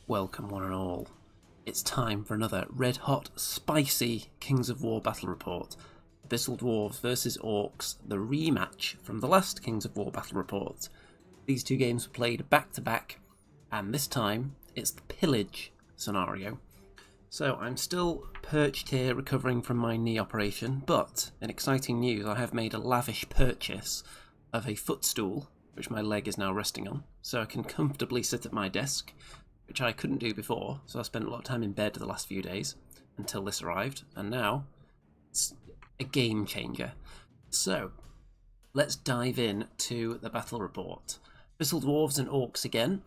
Welcome one and all. It's time for another red-hot, spicy Kings of War battle report. Abyssal Dwarfs versus Orcs, the rematch from the last Kings of War battle report. These two games were played back-to-back, and this time it's the Pillage scenario. So I'm still perched here recovering from my knee operation, but in exciting news I have made a lavish purchase of a footstool, which my leg is now resting on, so I can comfortably sit at my desk, which I couldn't do before, so I spent a lot of time in bed the last few days until this arrived, and now it's a game changer. So let's dive in to the battle report. Abyssal Dwarves and Orcs again,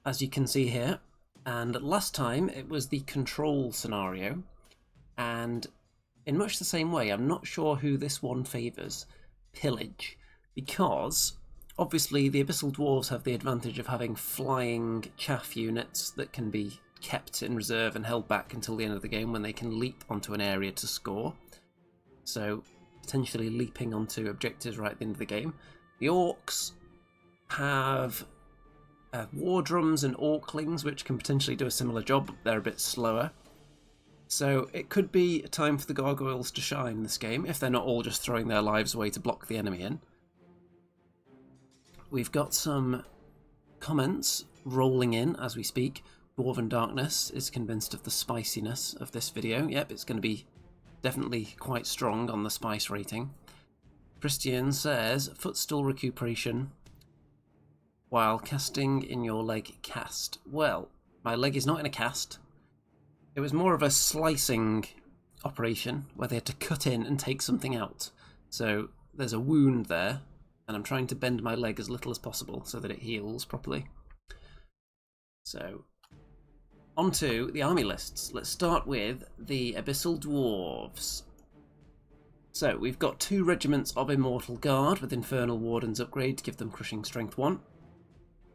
as you can see here, and last time it was the control scenario, and in much the same way, I'm not sure who this one favours, Pillage, because obviously the Abyssal Dwarves have the advantage of having flying chaff units that can be kept in reserve and held back until the end of the game when they can leap onto an area to score. So potentially leaping onto objectives right at the end of the game. The Orcs have war drums and orclings which can potentially do a similar job, but they're a bit slower. So it could be a time for the gargoyles to shine this game, if they're not all just throwing their lives away to block the enemy in. We've got some comments rolling in as we speak. Dwarven Darkness is convinced of the spiciness of this video. Yep, it's going to be definitely quite strong on the spice rating. Christian says, footstool recuperation while casting in your leg cast. Well, my leg is not in a cast. It was more of a slicing operation where they had to cut in and take something out. So there's a wound there, and I'm trying to bend my leg as little as possible so that it heals properly. So, on to the army lists. Let's start with the Abyssal Dwarves. So, we've got 2 regiments of Immortal Guard with Infernal Warden's upgrade to give them Crushing Strength 1.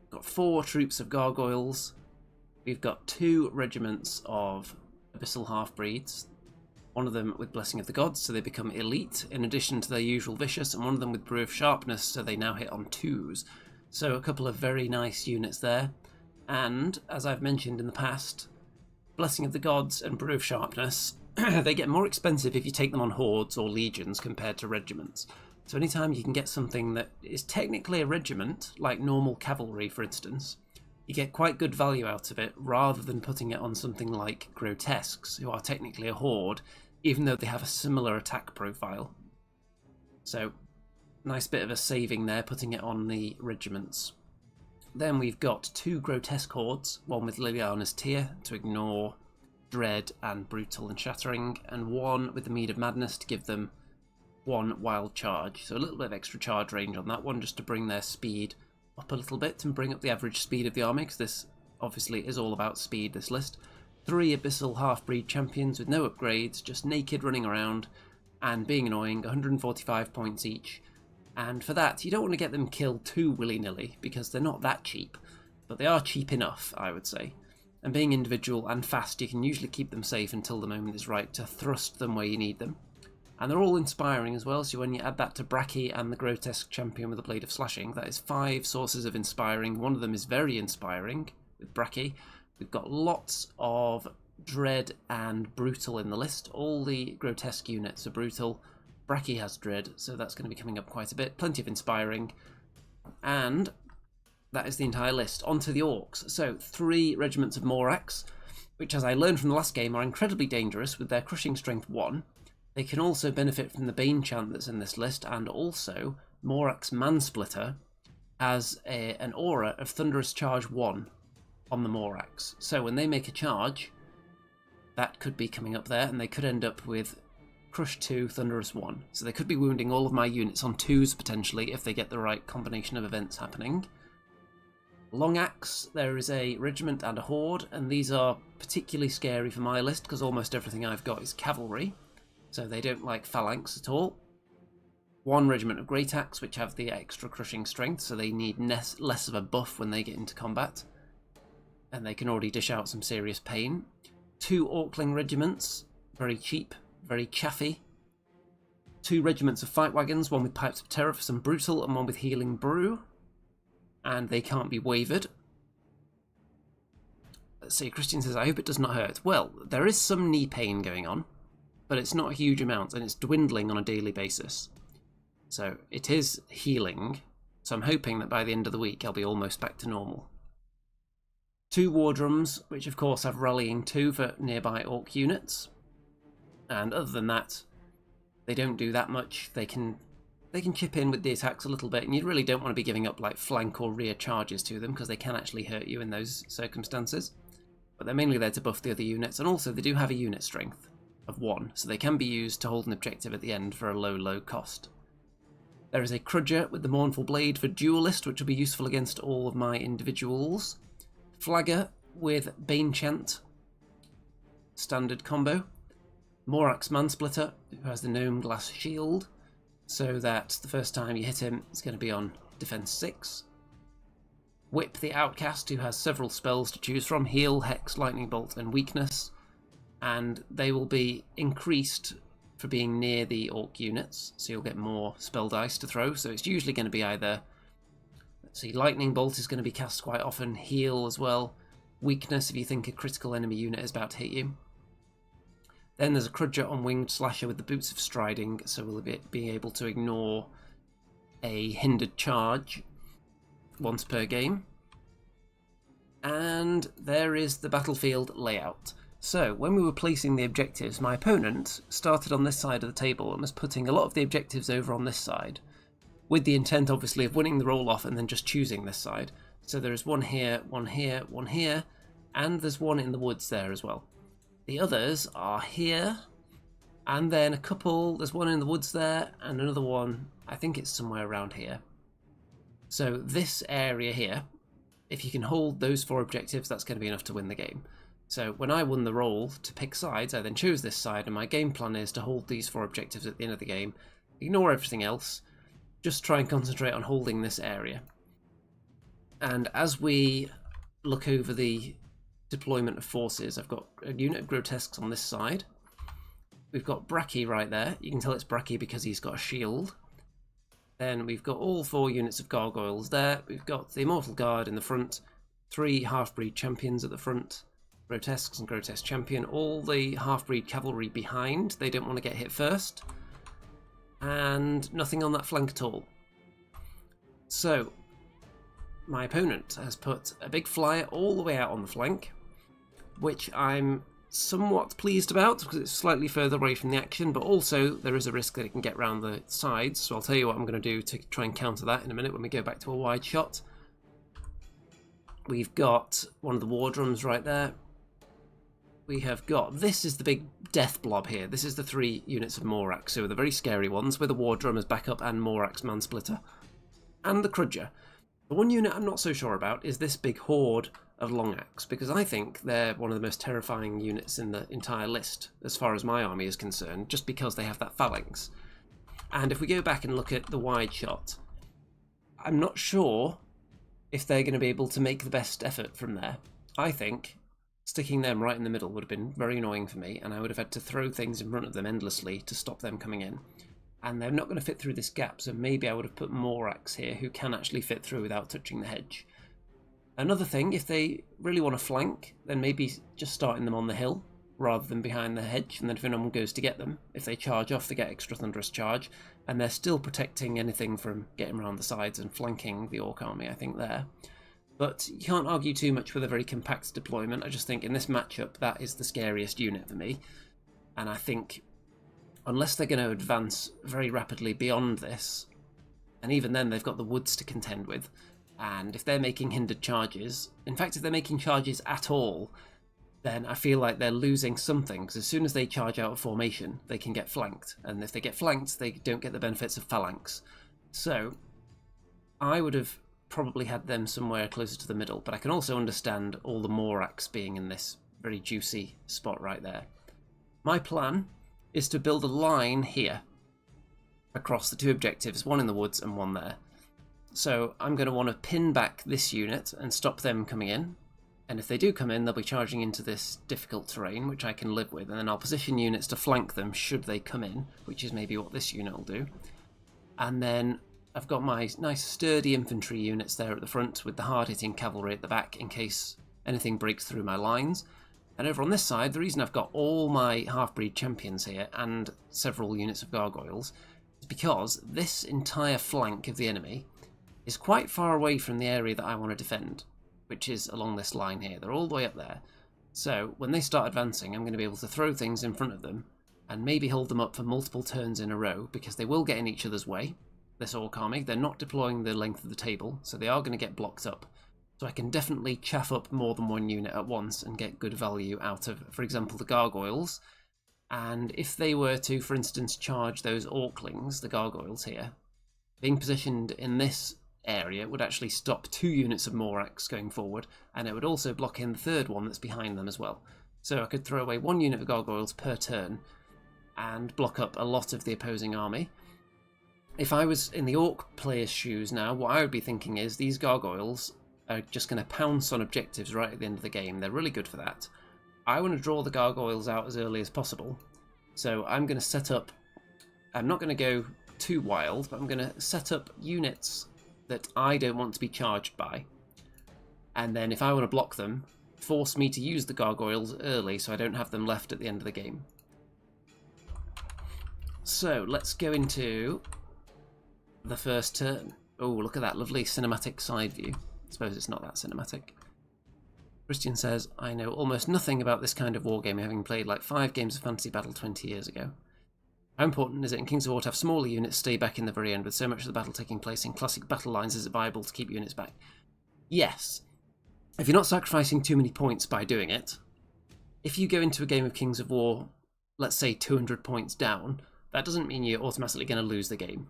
We've got 4 troops of Gargoyles. We've got 2 regiments of Abyssal Half-Breeds. One of them with Blessing of the Gods, so they become elite, in addition to their usual vicious, and one of them with Brew of Sharpness, so they now hit on 2s. So a couple of very nice units there. And, as I've mentioned in the past, Blessing of the Gods and Brew of Sharpness, they get more expensive if you take them on hordes or legions compared to regiments. So anytime you can get something that is technically a regiment, like normal cavalry for instance, you get quite good value out of it, rather than putting it on something like Grotesques, who are technically a horde, even though they have a similar attack profile. So, nice bit of a saving there, putting it on the regiments. Then we've got 2 Grotesque hordes, one with Liliana's Tear to ignore Dread and Brutal and Shattering, and one with the Mead of Madness to give them 1 Wild Charge. So a little bit of extra charge range on that one, just to bring their speed up a little bit and bring up the average speed of the army, because this obviously is all about speed, this list. 3 Abyssal Half-Breed champions with no upgrades, just naked running around and being annoying, 145 points each. And for that, you don't want to get them killed too willy-nilly, because they're not that cheap, but they are cheap enough, I would say. And being individual and fast, you can usually keep them safe until the moment is right to thrust them where you need them. And they're all inspiring as well, so when you add that to Bracky and the Grotesque champion with a Blade of Slashing, that is 5 sources of inspiring. One of them is very inspiring with Bracky. We've got lots of Dread and Brutal in the list. All the Grotesque units are Brutal. Bracky has Dread, so that's going to be coming up quite a bit. Plenty of inspiring. And that is the entire list. On to the Orcs. So 3 regiments of Morax, which, as I learned from the last game, are incredibly dangerous with their Crushing Strength 1. They can also benefit from the Bane chant that's in this list, and also Morax Mansplitter has an aura of Thunderous Charge 1 on the Morax. So when they make a charge, that could be coming up there, and they could end up with Crush 2, Thunderous 1. So they could be wounding all of my units on 2s potentially if they get the right combination of events happening. Long Axe, there is a regiment and a horde, and these are particularly scary for my list because almost everything I've got is cavalry. So they don't like phalanx at all. 1 regiment of Great Axe, which have the extra crushing strength, so they need less of a buff when they get into combat. And they can already dish out some serious pain. 2 Orcling regiments, very cheap, very chaffy. 2 regiments of Fight Wagons, one with Pipes of Terror for some Brutal, and one with Healing Brew. And they can't be wavered. Let's see, Christian says, I hope it does not hurt. Well, there is some knee pain going on, but it's not a huge amount, and it's dwindling on a daily basis. So it is healing, so I'm hoping that by the end of the week I'll be almost back to normal. 2 war drums, which of course have rallying 2 for nearby orc units. And other than that, they don't do that much. They can chip in with the attacks a little bit, and you really don't want to be giving up like flank or rear charges to them, because they can actually hurt you in those circumstances. But they're mainly there to buff the other units, and also they do have a unit strength of 1, so they can be used to hold an objective at the end for a low cost. There is a Crudger with the Mournful Blade for Duelist, which will be useful against all of my individuals. Flagger with Bane Chant, standard combo. Morax Mansplitter, who has the Gnome Glass Shield, so that the first time you hit him, it's going to be on defense 6. Whip the Outcast, who has several spells to choose from, Heal, Hex, Lightning Bolt, and Weakness, and they will be increased for being near the orc units, so you'll get more spell dice to throw. So it's usually going to be either, let's see, Lightning Bolt is going to be cast quite often, Heal as well, Weakness if you think a critical enemy unit is about to hit you. Then there's a Crudger on Winged Slasher with the Boots of Striding, so we'll be able to ignore a hindered charge once per game. And there is the battlefield layout. So when we were placing the objectives, my opponent started on this side of the table and was putting a lot of the objectives over on this side, with the intent obviously of winning the roll off and then just choosing this side. So there is one here, one here, one here, and there's one in the woods there as well. The others are here, and then a couple, there's one in the woods there, and another one, I think it's somewhere around here. So this area here, if you can hold those 4 objectives, that's going to be enough to win the game. So when I won the roll to pick sides, I then chose this side, and my game plan is to hold these 4 objectives at the end of the game, ignore everything else, just try and concentrate on holding this area. And as we look over the deployment of forces, I've got a unit of Grotesques on this side. We've got Bracky right there. You can tell it's Bracky because he's got a shield. Then we've got all 4 units of Gargoyles there. We've got the Immortal Guard in the front, 3 Half-Breed Champions at the front, Grotesques and Grotesque Champion, all the Half-Breed Cavalry behind. They don't want to get hit first. And nothing on that flank at all. So my opponent has put a big flyer all the way out on the flank, which I'm somewhat pleased about because it's slightly further away from the action, but also there is a risk that it can get round the sides, so I'll tell you what I'm going to do to try and counter that in a minute when we go back to a wide shot. We've got one of the war drums right there. We have got, this is the big death blob here. This is the 3 units of Morax, so the very scary ones with a war drum as backup and Morax Mansplitter. And the Crudger. The one unit I'm not so sure about is this big horde of Longaxe, because I think they're one of the most terrifying units in the entire list, as far as my army is concerned, just because they have that phalanx. And if we go back and look at the wide shot, I'm not sure if they're going to be able to make the best effort from there. I think sticking them right in the middle would have been very annoying for me, and I would have had to throw things in front of them endlessly to stop them coming in. And they're not going to fit through this gap, so maybe I would have put Morax here who can actually fit through without touching the hedge. Another thing, if they really want to flank, then maybe just starting them on the hill rather than behind the hedge, and then if anyone goes to get them, if they charge off, they get extra thunderous charge, and they're still protecting anything from getting around the sides and flanking the Orc army, I think, there. But you can't argue too much with a very compact deployment. I just think in this matchup, that is the scariest unit for me. And I think unless they're going to advance very rapidly beyond this, and even then they've got the woods to contend with, and if they're making hindered charges, in fact if they're making charges at all, then I feel like they're losing something, because as soon as they charge out of formation, they can get flanked, and if they get flanked, they don't get the benefits of phalanx. So I would have probably had them somewhere closer to the middle, but I can also understand all the Morax being in this very juicy spot right there. My plan is to build a line here across the 2 objectives, one in the woods and one there. So I'm going to want to pin back this unit and stop them coming in, and if they do come in, they'll be charging into this difficult terrain, which I can live with, and then I'll position units to flank them should they come in, which is maybe what this unit will do. And then I've got my nice sturdy infantry units there at the front with the hard-hitting cavalry at the back in case anything breaks through my lines. And over on this side, the reason I've got all my half-breed champions here and several units of gargoyles is because this entire flank of the enemy is quite far away from the area that I want to defend, which is along this line here. They're all the way up there. So when they start advancing, I'm going to be able to throw things in front of them and maybe hold them up for multiple turns in a row, because they will get in each other's way. This Orc army, they're not deploying the length of the table, so they are going to get blocked up. So I can definitely chaff up more than one unit at once and get good value out of, for example, the gargoyles. And if they were to, for instance, charge those Orclings, the gargoyles here, being positioned in this area would actually stop 2 units of Morax going forward, and it would also block in the third one that's behind them as well. So I could throw away 1 unit of gargoyles per turn and block up a lot of the opposing army. If I was in the Orc player's shoes now, what I would be thinking is these gargoyles are just going to pounce on objectives right at the end of the game. They're really good for that. I want to draw the gargoyles out as early as possible, so I'm going to set up, I'm not going to go too wild, but I'm going to set up units that I don't want to be charged by, and then if I want to block them, force me to use the gargoyles early so I don't have them left at the end of the game. So let's go into the first turn. Oh, look at that lovely cinematic side view. I suppose it's not that cinematic. Christian says, I know almost nothing about this kind of wargame, having played like 5 games of Fantasy Battle 20 years ago. How important is it in Kings of War to have smaller units stay back in the very end, with so much of the battle taking place in classic battle lines? Is it viable to keep units back? Yes. If you're not sacrificing too many points by doing it, if you go into a game of Kings of War, let's say 200 points down, that doesn't mean you're automatically going to lose the game.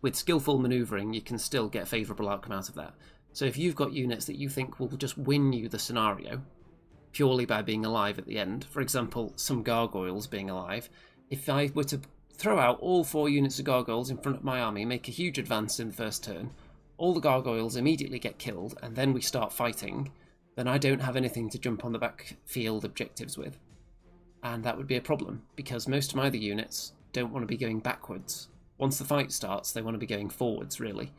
With skillful manoeuvring, you can still get a favourable outcome out of that. So if you've got units that you think will just win you the scenario, purely by being alive at the end, for example, some gargoyles being alive, if I were to throw out all 4 units of gargoyles in front of my army, make a huge advance in the first turn, all the gargoyles immediately get killed, and then we start fighting, then I don't have anything to jump on the backfield objectives with. And that would be a problem, because most of my other units don't want to be going backwards. Once the fight starts, they want to be going forwards, really.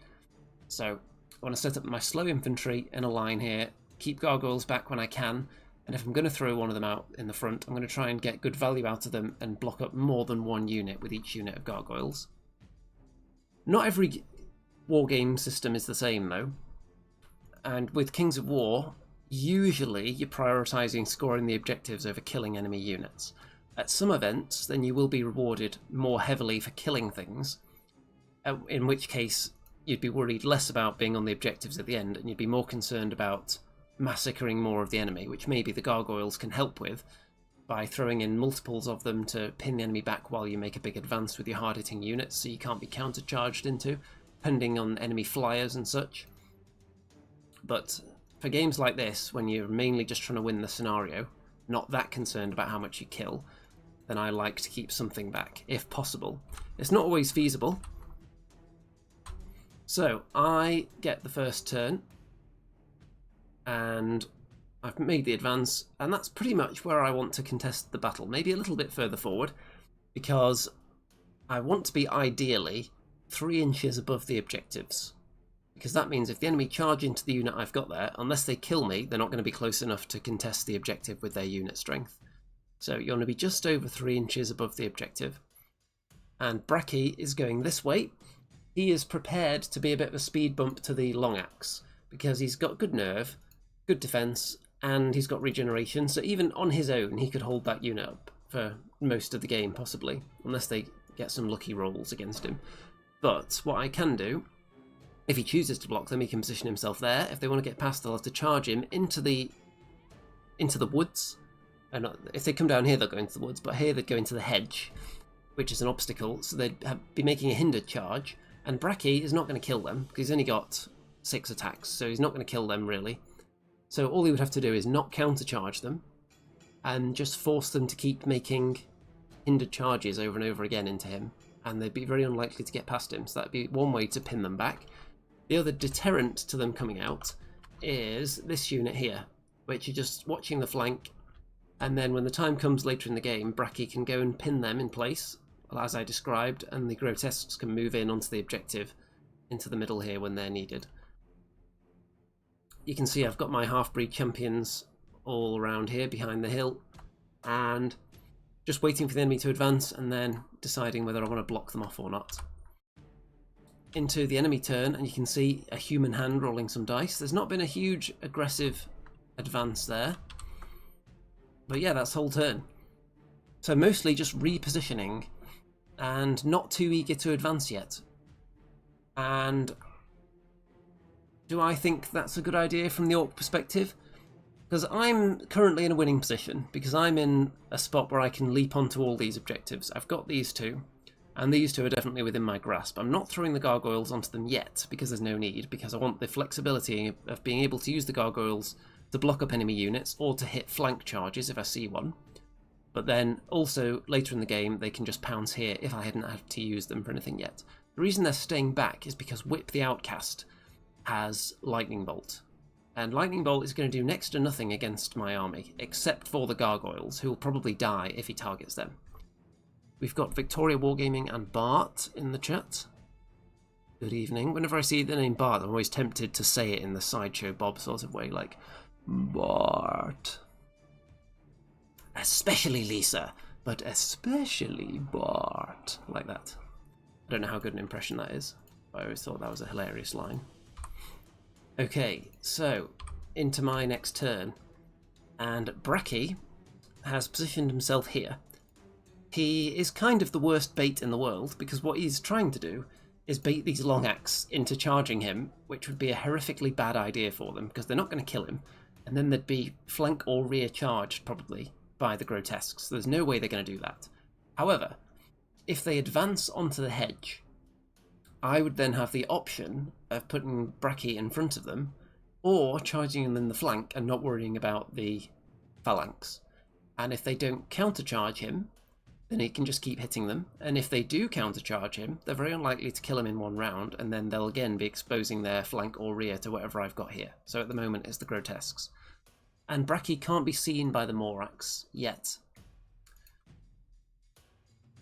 So I want to set up my slow infantry in a line here, keep gargoyles back when I can, and if I'm going to throw one of them out in the front, I'm going to try and get good value out of them and block up more than 1 unit with each unit of gargoyles. Not every wargame system is the same, though. And with Kings of War, usually you're prioritising scoring the objectives over killing enemy units. At some events, then you will be rewarded more heavily for killing things, in which case you'd be worried less about being on the objectives at the end, and you'd be more concerned about massacring more of the enemy, which maybe the gargoyles can help with by throwing in multiples of them to pin the enemy back while you make a big advance with your hard-hitting units, so you can't be counter-charged into, depending on enemy flyers and such. But for games like this, when you're mainly just trying to win the scenario, not that concerned about how much you kill, then I like to keep something back, if possible. It's not always feasible. So, I get the first turn, and I've made the advance, and that's pretty much where I want to contest the battle. Maybe a little bit further forward, because I want to be ideally 3 inches above the objectives. Because that means if the enemy charge into the unit I've got there, unless they kill me, they're not going to be close enough to contest the objective with their unit strength. So you want to be just over 3 inches above the objective. And Bracky is going this way. He is prepared to be a bit of a speed bump to the long axe, because he's got good nerve, good defense, and he's got regeneration. So even on his own, he could hold that unit up for most of the game, possibly, unless they get some lucky rolls against him. But what I can do, if he chooses to block them, he can position himself there. If they want to get past, they'll have to charge him into the woods. And if they come down here, they'll go into the woods, but here they'd go into the hedge, which is an obstacle, so they'd be making a hindered charge. And Bracky is not going to kill them, because he's only got 6 attacks, so he's not going to kill them, really. So all he would have to do is not countercharge them, and just force them to keep making hindered charges over and over again into him, and they'd be very unlikely to get past him, so that'd be one way to pin them back. The other deterrent to them coming out is this unit here, which you're just watching the flank, and then when the time comes later in the game, Bracky can go and pin them in place, as I described, and the grotesques can move in onto the objective into the middle here when they're needed. you can see I've got my half-breed champions all around here behind the hill, and just waiting for the enemy to advance and then deciding whether I want to block them off or not. Into the enemy turn, and you can see a human hand rolling some dice. There's not been a huge aggressive advance there, but yeah, that's whole turn. So mostly just repositioning and not too eager to advance yet. And do I think that's a good idea from the Orc perspective? Because I'm currently in a winning position, because I'm in a spot where I can leap onto all these objectives. I've got these two, and these two are definitely within my grasp. I'm not throwing the gargoyles onto them yet, because there's no need, because I want the flexibility of being able to use the gargoyles to block up enemy units, or to hit flank charges if I see one. But then also later in the game they can just pounce here if I hadn't had to use them for anything yet. The reason they're staying back is because Whip the Outcast has Lightning Bolt. And Lightning Bolt is going to do next to nothing against my army, except for the gargoyles, who will probably die if he targets them. We've got Victoria Wargaming and Bart in the chat. Good evening. Whenever I see the name Bart, I'm always tempted to say it in the Sideshow Bob sort of way, like, Bart. Especially Lisa, but especially Bart. Like that. I don't know how good an impression that is, but I always thought that was a hilarious line. Okay, so into my next turn, and Bracky has positioned himself here. He is kind of the worst bait in the world, because what he's trying to do is bait these long axe into charging him, which would be a horrifically bad idea for them, because they're not going to kill him, and then they'd be flank or rear charged, probably, by the grotesques. So there's no way they're going to do that. However, if they advance onto the hedge, I would then have the option of putting Bracky in front of them, or charging them in the flank and not worrying about the phalanx. And if they don't countercharge him, then he can just keep hitting them. And if they do countercharge him, they're very unlikely to kill him in one round, and then they'll again be exposing their flank or rear to whatever I've got here. So at the moment it's the grotesques. And Bracky can't be seen by the Morax yet.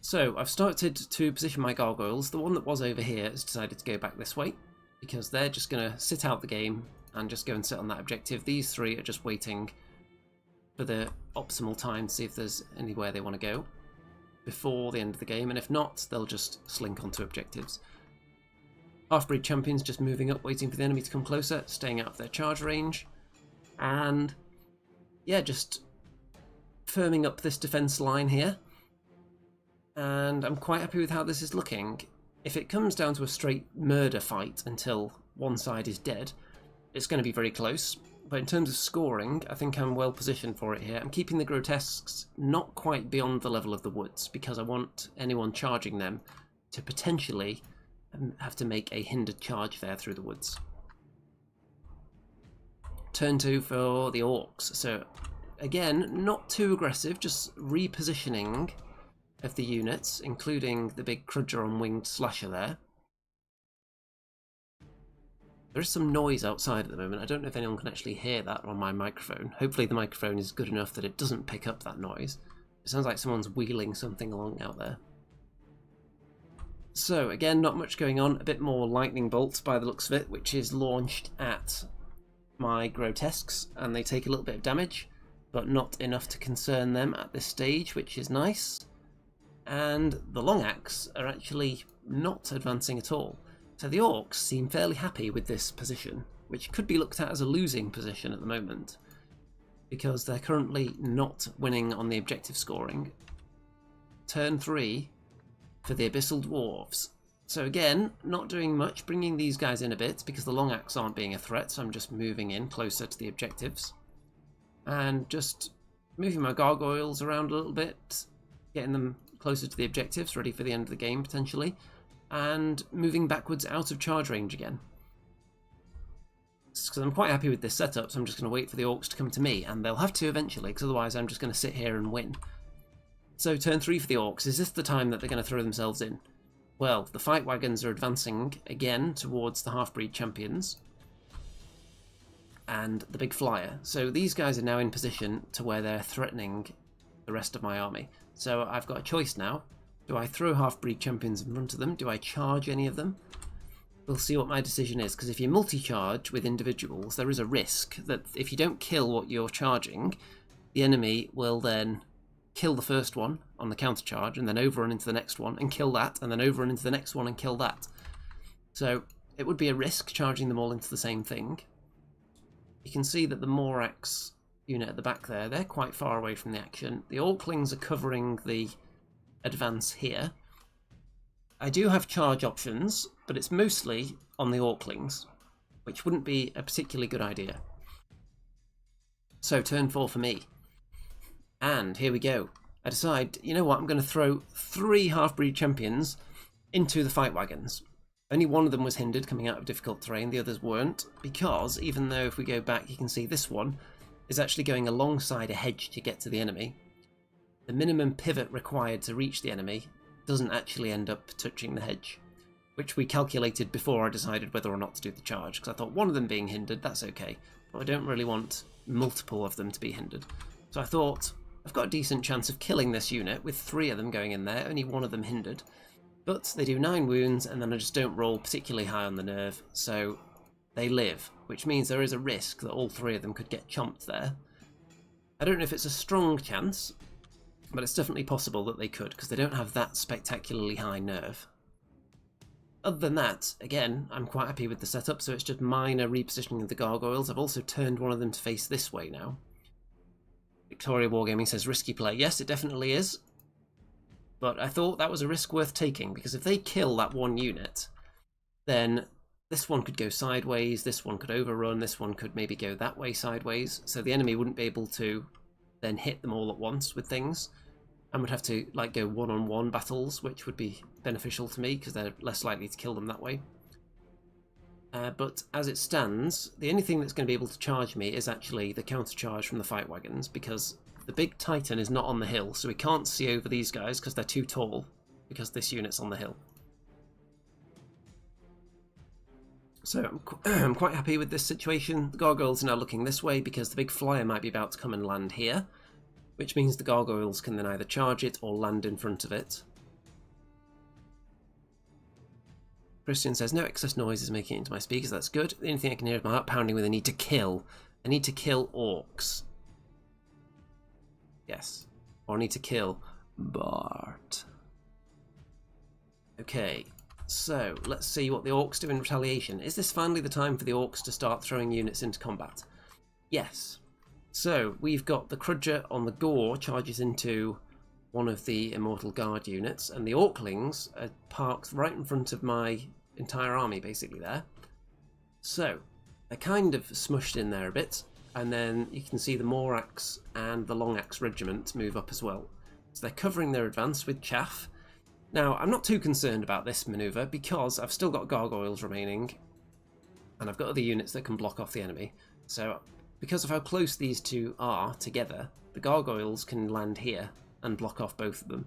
So I've started to position my gargoyles. The one that was over here has decided to go back this way, because they're just going to sit out the game and just go and sit on that objective. These three are just waiting for the optimal time to see if there's anywhere they want to go before the end of the game, and if not, they'll just slink onto objectives. Half-breed champions just moving up, waiting for the enemy to come closer, staying out of their charge range, and yeah, just firming up this defense line here. And I'm quite happy with how this is looking. If it comes down to a straight murder fight until one side is dead, it's going to be very close. But in terms of scoring, I think I'm well positioned for it here. I'm keeping the grotesques not quite beyond the level of the woods, because I want anyone charging them to potentially have to make a hindered charge there through the woods. Turn 2 for the Orcs. So again, not too aggressive, just repositioning of the units, including the big Crudger on winged slasher there. There is some noise outside at the moment. I don't know if anyone can actually hear that on my microphone. Hopefully the microphone is good enough that it doesn't pick up that noise. It sounds like someone's wheeling something along out there. So again, not much going on. A bit more lightning bolts by the looks of it, which is launched at my grotesques, and they take a little bit of damage, but not enough to concern them at this stage, which is nice. And the long axe are actually not advancing at all. So the Orcs seem fairly happy with this position, which could be looked at as a losing position at the moment, because they're currently not winning on the objective scoring. Turn 3 for the Abyssal Dwarfs. So again, not doing much, bringing these guys in a bit, because the long axe aren't being a threat, so I'm just moving in closer to the objectives. And just moving my gargoyles around a little bit, getting them closer to the objectives, ready for the end of the game potentially, and moving backwards out of charge range again. Because I'm quite happy with this setup, so I'm just going to wait for the Orcs to come to me, and they'll have to eventually, because otherwise I'm just going to sit here and win. So turn 3 for the Orcs. Is this the time that they're going to throw themselves in? Well, the fight wagons are advancing again towards the half-breed champions and the big flyer. So these guys are now in position to where they're threatening the rest of my army. So I've got a choice now. Do I throw half-breed champions in front of them? Do I charge any of them? we'll see what my decision is, because if you multi-charge with individuals, there is a risk that if you don't kill what you're charging, the enemy will then kill the first one on the counter charge and then overrun into the next one and kill that, and then overrun into the next one and kill that. So it would be a risk charging them all into the same thing. You can see that the Morax unit at the back there, they're quite far away from the action. The Orclings are covering the advance here. I do have charge options, but it's mostly on the Orclings, which wouldn't be a particularly good idea. So turn 4 for me. And here we go. I decide, you know what, I'm going to throw 3 half-breed champions into the fight wagons. Only one of them was hindered coming out of difficult terrain, the others weren't, because even though if we go back you can see this one is actually going alongside a hedge to get to the enemy, the minimum pivot required to reach the enemy doesn't actually end up touching the hedge, which we calculated before I decided whether or not to do the charge, because I thought one of them being hindered, that's okay, but I don't really want multiple of them to be hindered. So I thought, I've got a decent chance of killing this unit with 3 of them going in there, only one of them hindered. But they do 9 wounds, and then I just don't roll particularly high on the nerve, so they live, which means there is a risk that all 3 of them could get chomped there. I don't know if it's a strong chance, but it's definitely possible that they could, because they don't have that spectacularly high nerve. Other than that, again, I'm quite happy with the setup, so it's just minor repositioning of the gargoyles. I've also turned one of them to face this way now. Victoria Wargaming says risky play. Yes, it definitely is. But I thought that was a risk worth taking, because if they kill that one unit, then this one could go sideways, this one could overrun, this one could maybe go that way sideways, so the enemy wouldn't be able to then hit them all at once with things, and would have to like go one-on-one battles, which would be beneficial to me, because they're less likely to kill them that way. But as it stands, the only thing that's going to be able to charge me is actually the counter charge from the fight wagons, because the big Titan is not on the hill, so we can't see over these guys because they're too tall, because this unit's on the hill. So I'm quite happy with this situation. The gargoyles are now looking this way because the big flyer might be about to come and land here, which means the gargoyles can then either charge it or land in front of it. Christian says, no excess noise is making it into my speakers, that's good. The only thing I can hear is my heart pounding with a need to kill. I need to kill orcs. Yes. Or I need to kill Bart. Okay, so let's see what the orcs do in retaliation. Is this finally the time for the orcs to start throwing units into combat? Yes. So we've got the Crudger on the Gore charges into one of the Immortal Guard units, and the Orclings are parked right in front of my entire army basically there. So they're kind of smushed in there a bit, and then you can see the Morax and the Longaxe regiment move up as well. So they're covering their advance with chaff. Now I'm not too concerned about this manoeuvre because I've still got gargoyles remaining, and I've got other units that can block off the enemy. So because of how close these two are together, the gargoyles can land here and block off both of them.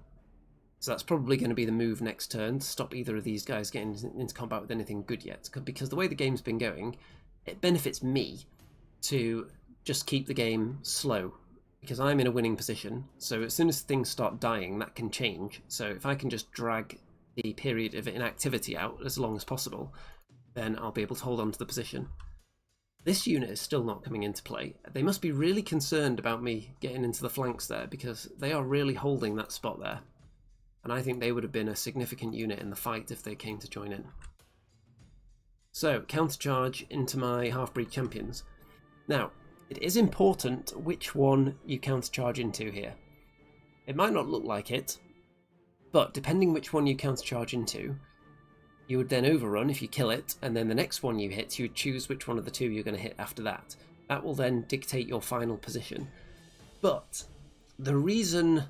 So that's probably going to be the move next turn, to stop either of these guys getting into combat with anything good yet. Because the way the game's been going, it benefits me to just keep the game slow, because I'm in a winning position. So as soon as things start dying, that can change. So if I can just drag the period of inactivity out as long as possible, then I'll be able to hold on to the position. This unit is still not coming into play. They must be really concerned about me getting into the flanks there, because they are really holding that spot there. And I think they would have been a significant unit in the fight if they came to join in. So, countercharge into my half-breed champions. Now, it is important which one you countercharge into here. It might not look like it, but depending which one you countercharge into, you would then overrun if you kill it, and then the next one you hit, you would choose which one of the two you're going to hit after that. That will then dictate your final position. But the reason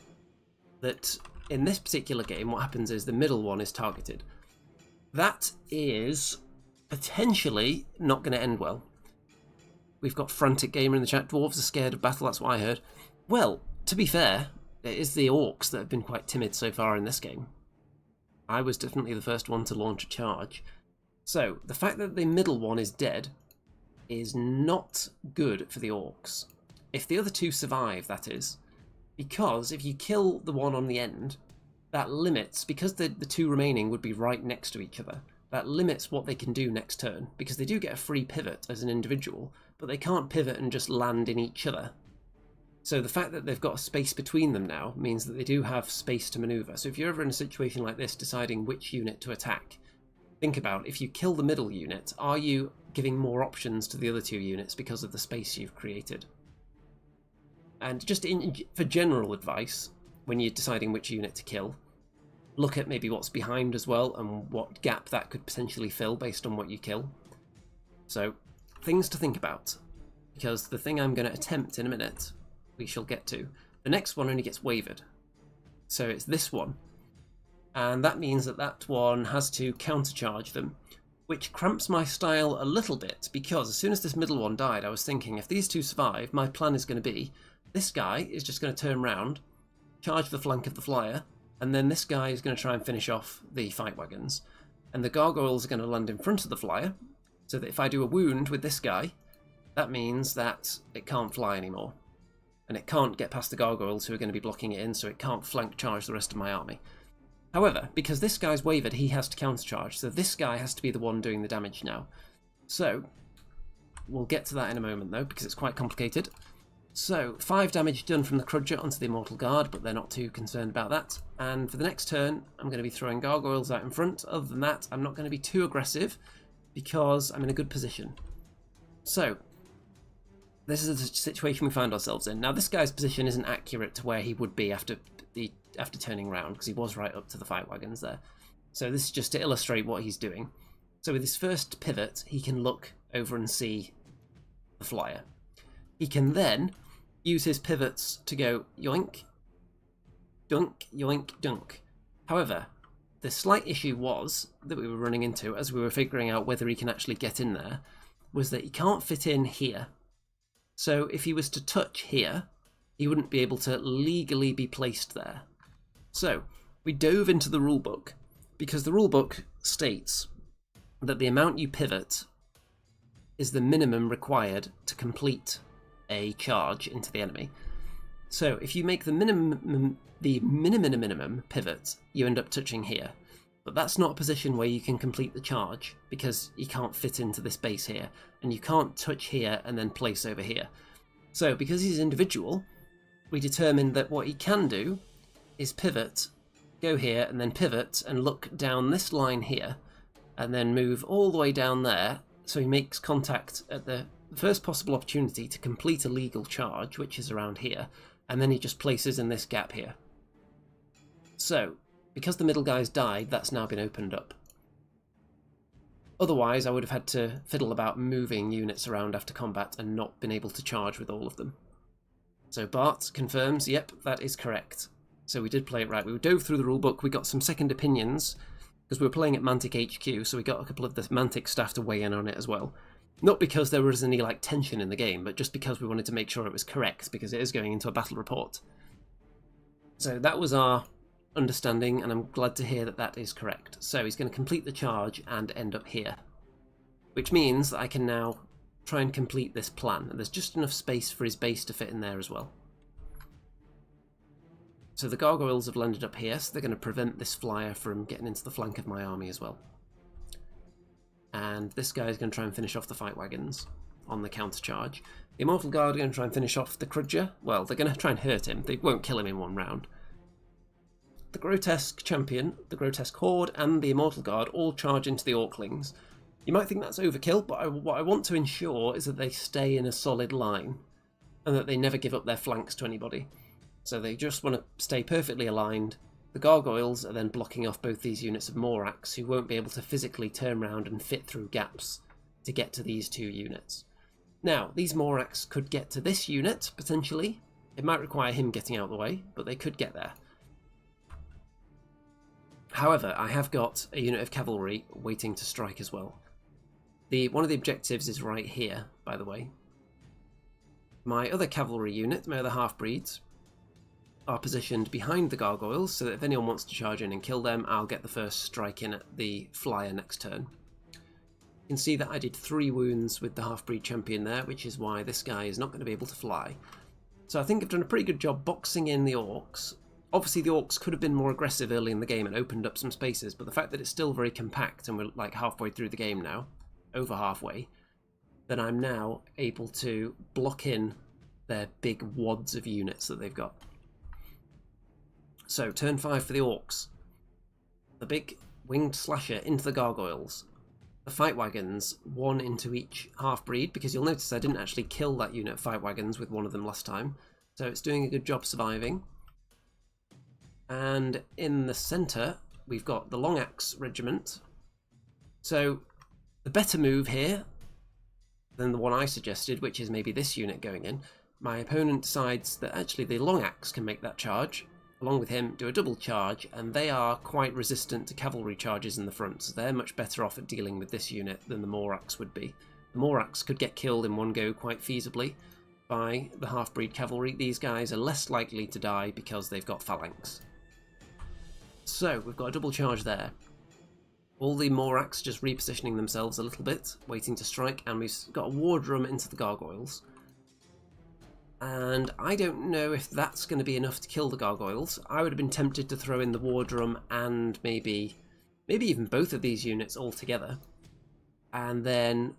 that in this particular game what happens is the middle one is targeted. That is potentially not going to end well. We've got Frantic Gamer in the chat. Dwarves are scared of battle, that's what I heard. Well, to be fair, it is the orcs that have been quite timid so far in this game. I was definitely the first one to launch a charge. So, the fact that the middle one is dead is not good for the orcs. If the other two survive, that is. Because if you kill the one on the end, that limits, because the two remaining would be right next to each other, that limits what they can do next turn, because they do get a free pivot as an individual, but they can't pivot and just land in each other. So the fact that they've got a space between them now means that they do have space to maneuver. So if you're ever in a situation like this, deciding which unit to attack, think about, if you kill the middle unit, are you giving more options to the other two units because of the space you've created? And just for general advice, when you're deciding which unit to kill, look at maybe what's behind as well and what gap that could potentially fill based on what you kill. So, things to think about, because the thing I'm going to attempt in a minute, we shall get to. The next one only gets wavered. So it's this one. And that means that that one has to countercharge them, which cramps my style a little bit, because as soon as this middle one died, I was thinking, if these two survive, my plan is going to be, this guy is just going to turn around, charge the flank of the flyer, and then this guy is going to try and finish off the fight wagons. And the gargoyles are going to land in front of the flyer, so that if I do a wound with this guy, that means that it can't fly anymore. And it can't get past the gargoyles who are going to be blocking it in, so it can't flank charge the rest of my army. However, because this guy's wavered, he has to countercharge, so this guy has to be the one doing the damage now. So, we'll get to that in a moment though, because it's quite complicated. So, 5 damage done from the Crudger onto the Immortal Guard, but they're not too concerned about that. And for the next turn, I'm going to be throwing gargoyles out in front. Other than that, I'm not going to be too aggressive, because I'm in a good position. So, this is the situation we find ourselves in. Now, this guy's position isn't accurate to where he would be after turning around, because he was right up to the fight wagons there. So this is just to illustrate what he's doing. So with his first pivot, he can look over and see the flyer. He can then use his pivots to go yoink, dunk, yoink, dunk. However, the slight issue that we were running into as we were figuring out whether he can actually get in there, was that he can't fit in here. So if he was to touch here, he wouldn't be able to legally be placed there. So we dove into the rulebook, because the rulebook states that the amount you pivot is the minimum required to complete a charge into the enemy. So if you make the minimum pivot, you end up touching here. But that's not a position where you can complete the charge, because you can't fit into this base here, and you can't touch here and then place over here. So because he's individual, we determined that what he can do is pivot, go here, and then pivot and look down this line here, and then move all the way down there, so he makes contact at the first possible opportunity to complete a legal charge, which is around here, and then he just places in this gap here. So, because the middle guy's died, that's now been opened up. Otherwise, I would have had to fiddle about moving units around after combat and not been able to charge with all of them. So Bart confirms, yep, that is correct. So we did play it right. We dove through the rulebook, we got some second opinions, because we were playing at Mantic HQ, so we got a couple of the Mantic staff to weigh in on it as well. Not because there was any tension in the game, but just because we wanted to make sure it was correct, because it is going into a battle report. So that was our understanding, and I'm glad to hear that that is correct. So he's going to complete the charge and end up here, which means that I can now try and complete this plan, and there's just enough space for his base to fit in there as well. So the gargoyles have landed up here, so they're going to prevent this flyer from getting into the flank of my army as well. And this guy is going to try and finish off the fight wagons on the counter charge. The Immortal Guard are going to try and finish off the Crudger. Well, they're going to try and hurt him. They won't kill him in one round. The Grotesque Champion, the Grotesque Horde, and the Immortal Guard all charge into the Orclings. You might think that's overkill, but what I want to ensure is that they stay in a solid line, and that they never give up their flanks to anybody. So they just want to stay perfectly aligned. The Gargoyles are then blocking off both these units of Morax, who won't be able to physically turn around and fit through gaps to get to these two units. Now, these Morax could get to this unit, potentially. It might require him getting out of the way, but they could get there. However, I have got a unit of cavalry waiting to strike as well. One of the objectives is right here, by the way. My other cavalry unit, my other half-breeds, are positioned behind the gargoyles, so that if anyone wants to charge in and kill them, I'll get the first strike in at the flyer next turn. You can see that I did 3 wounds with the half-breed champion there, which is why this guy is not going to be able to fly. So I think I've done a pretty good job boxing in the orcs Obviously, the Orcs could have been more aggressive early in the game and opened up some spaces, but the fact that it's still very compact and we're like halfway through the game now, over halfway, then I'm now able to block in their big wads of units that they've got. So, turn 5 for the Orcs. The big winged slasher into the gargoyles. The fight wagons, one into each half-breed, because you'll notice I didn't actually kill that unit of fight wagons with one of them last time, so it's doing a good job surviving. And in the centre, we've got the Long Axe Regiment. So, the better move here than the one I suggested, which is maybe this unit going in, my opponent decides that actually the Long Axe can make that charge, along with him, do a double charge, and they are quite resistant to cavalry charges in the front, so they're much better off at dealing with this unit than the Morax would be. The Morax could get killed in one go quite feasibly by the half-breed cavalry. These guys are less likely to die because they've got phalanx. So, we've got a double charge there. All the Morax just repositioning themselves a little bit, waiting to strike, and we've got a war drum into the gargoyles. And I don't know if that's going to be enough to kill the gargoyles. I would have been tempted to throw in the war drum and maybe even both of these units all together. And then,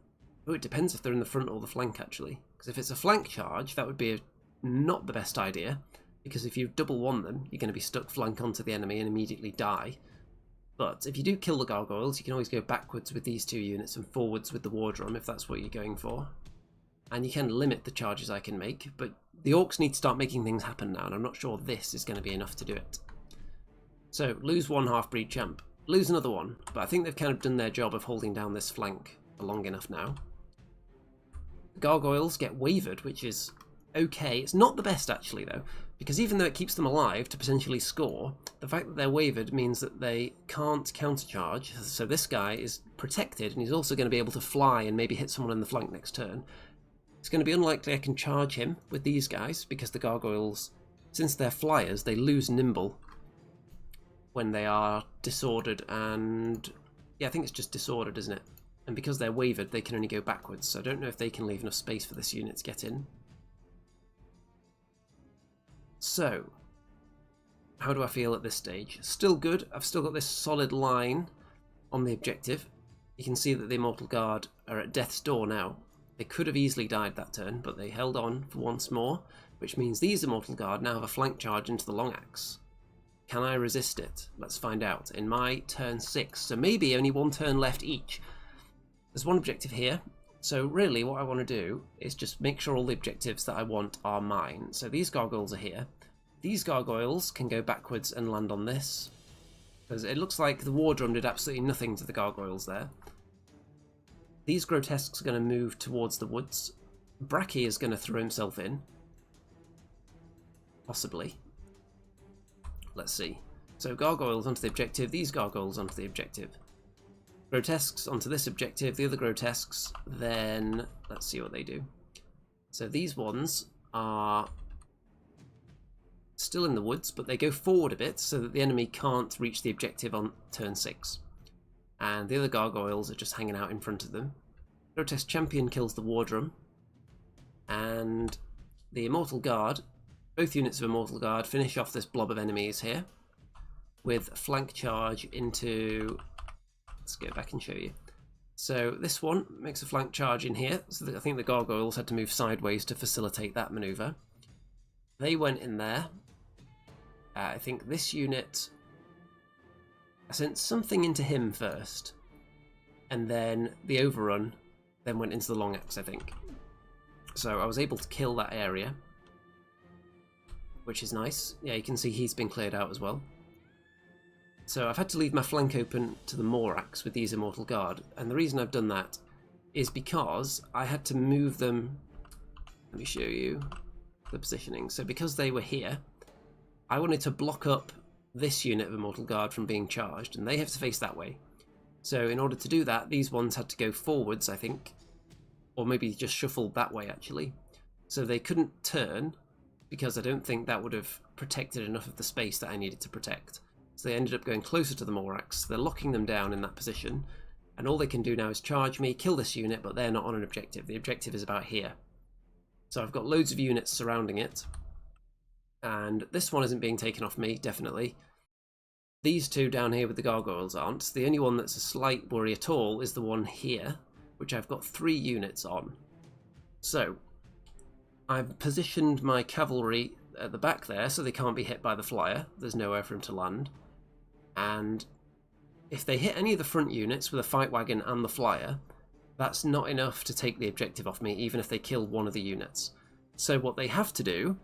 oh, it depends if they're in the front or the flank actually. Because if it's a flank charge, that would be not the best idea. Because if you double one them, you're going to be stuck flank onto the enemy and immediately die. But if you do kill the gargoyles, you can always go backwards with these two units and forwards with the war drum if that's what you're going for. And you can limit the charges I can make, but the Orcs need to start making things happen now, and I'm not sure this is going to be enough to do it. So, lose one half-breed champ, lose another one, but I think they've kind of done their job of holding down this flank for long enough now. The gargoyles get wavered, which is okay. It's not the best actually though, because even though it keeps them alive to potentially score, the fact that they're wavered means that they can't countercharge, so this guy is protected, and he's also going to be able to fly and maybe hit someone in the flank next turn. It's going to be unlikely I can charge him with these guys, because the gargoyles, since they're flyers, they lose nimble when they are disordered, and yeah, I think it's just disordered, isn't it? And because they're wavered, they can only go backwards, so I don't know if they can leave enough space for this unit to get in. So, how do I feel at this stage? Still good. I've still got this solid line on the objective. You can see that the Immortal Guard are at death's door now. They could have easily died that turn, but they held on for once more, which means these Immortal Guard now have a flank charge into the Long Axe. Can I resist it? Let's find out. In my turn 6, so maybe only one turn left each. There's one objective here, so really what I want to do is just make sure all the objectives that I want are mine. So these gargoyles are here. These gargoyles can go backwards and land on this, because it looks like the war drum did absolutely nothing to the gargoyles there. These grotesques are going to move towards the woods. Bracky is going to throw himself in. Possibly. Let's see. So gargoyles onto the objective, these gargoyles onto the objective. Grotesques onto this objective, the other grotesques, then let's see what they do. So these ones are still in the woods, but they go forward a bit so that the enemy can't reach the objective on turn 6. And the other gargoyles are just hanging out in front of them. Grotesque Champion kills the war drum. And the Immortal Guard, both units of Immortal Guard, finish off this blob of enemies here with a flank charge into... Let's go back and show you. So this one makes a flank charge in here. So I think the gargoyles had to move sideways to facilitate that maneuver. They went in there. I think this unit... I sent something into him first, and then the overrun then went into the Long Axe, I think. So I was able to kill that area, which is nice. Yeah, you can see he's been cleared out as well. So I've had to leave my flank open to the Morax with these Immortal Guard, and the reason I've done that is because I had to move them... Let me show you the positioning. So because they were here, I wanted to block up this unit of Immortal Guard from being charged, and they have to face that way. So in order to do that, these ones had to go forwards, I think, or maybe just shuffled that way actually. So they couldn't turn, because I don't think that would have protected enough of the space that I needed to protect. So they ended up going closer to the Morax. They're locking them down in that position, and all they can do now is charge me, kill this unit, but they're not on an objective. The objective is about here. So I've got loads of units surrounding it, And this one isn't being taken off me, definitely. These two down here with the gargoyles aren't. The only one that's a slight worry at all is the one here, which I've got 3 units on. So I've positioned my cavalry at the back there so they can't be hit by the flyer. There's nowhere for him to land. And if they hit any of the front units with a fight wagon and the flyer, that's not enough to take the objective off me, even if they kill one of the units. So what they have to do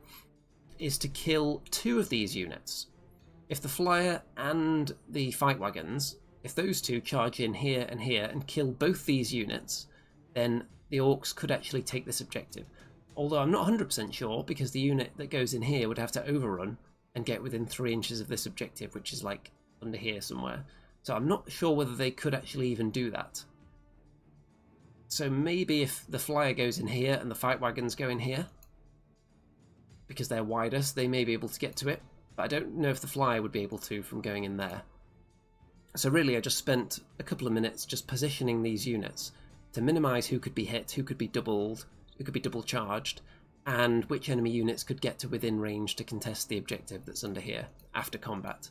is to kill 2 of these units. If the flyer and the fight wagons, if those 2 charge in here and kill both these units, then the orcs could actually take this objective. Although I'm not 100% sure, because the unit that goes in here would have to overrun and get within 3 inches of this objective, which is like under here somewhere. So I'm not sure whether they could actually even do that. So maybe if the flyer goes in here and the fight wagons go in here, because they're wider, so they may be able to get to it. But I don't know if the flyer would be able to from going in there. So really I just spent a couple of minutes just positioning these units to minimise who could be hit, who could be doubled, who could be double charged, and which enemy units could get to within range to contest the objective that's under here after combat.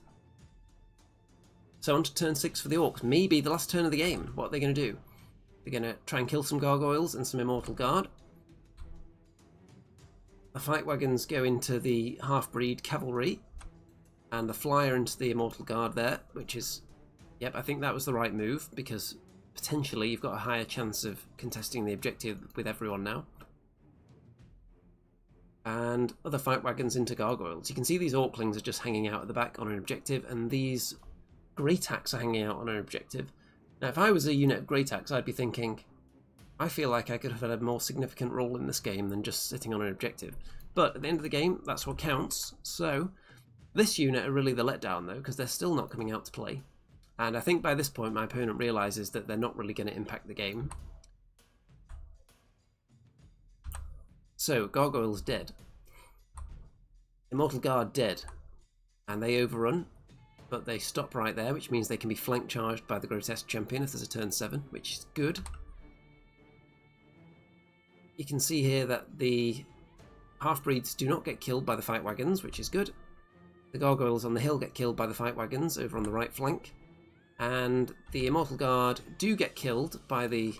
So on to turn 6 for the orcs. Maybe the last turn of the game. What are they going to do? They're going to try and kill some gargoyles and some immortal guard. The fight wagons go into the half-breed cavalry, and the flyer into the immortal guard there, which is, yep, I think that was the right move, because potentially you've got a higher chance of contesting the objective with everyone now. And other fight wagons into gargoyles. You can see these orclings are just hanging out at the back on an objective, and these great axe are hanging out on an objective. Now if I was a unit of great axe, I'd be thinking, I feel like I could have had a more significant role in this game than just sitting on an objective. But at the end of the game, that's what counts. So this unit are really the letdown though, because they're still not coming out to play. And I think by this point my opponent realises that they're not really going to impact the game. So gargoyles dead. Immortal guard dead. And they overrun, but they stop right there, which means they can be flank charged by the grotesque champion if there's a turn 7, which is good. You can see here that the half-breeds do not get killed by the fight wagons, which is good. The gargoyles on the hill get killed by the fight wagons over on the right flank. And the immortal guard do get killed by the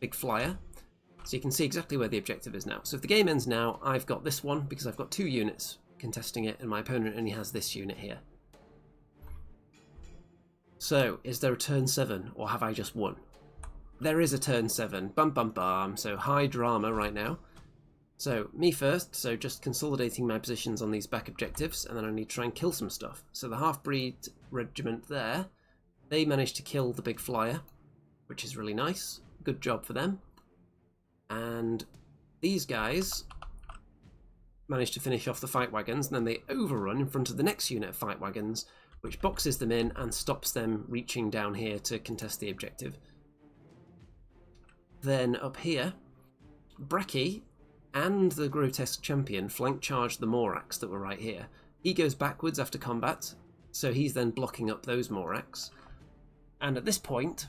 big flyer. So you can see exactly where the objective is now. So if the game ends now, I've got this one because I've got 2 units contesting it and my opponent only has this unit here. So, is there a turn 7 or have I just won? There is a turn 7. Bum bum bum. So high drama right now. So me first. So just consolidating my positions on these back objectives, and then I need to try and kill some stuff. So the half-breed regiment there, they managed to kill the big flyer, which is really nice. Good job for them. And these guys managed to finish off the fight wagons, and then they overrun in front of the next unit of fight wagons, which boxes them in and stops them reaching down here to contest the objective. Then up here, Bracky and the grotesque champion flank charged the Morax that were right here. He goes backwards after combat, so he's then blocking up those Morax. And at this point,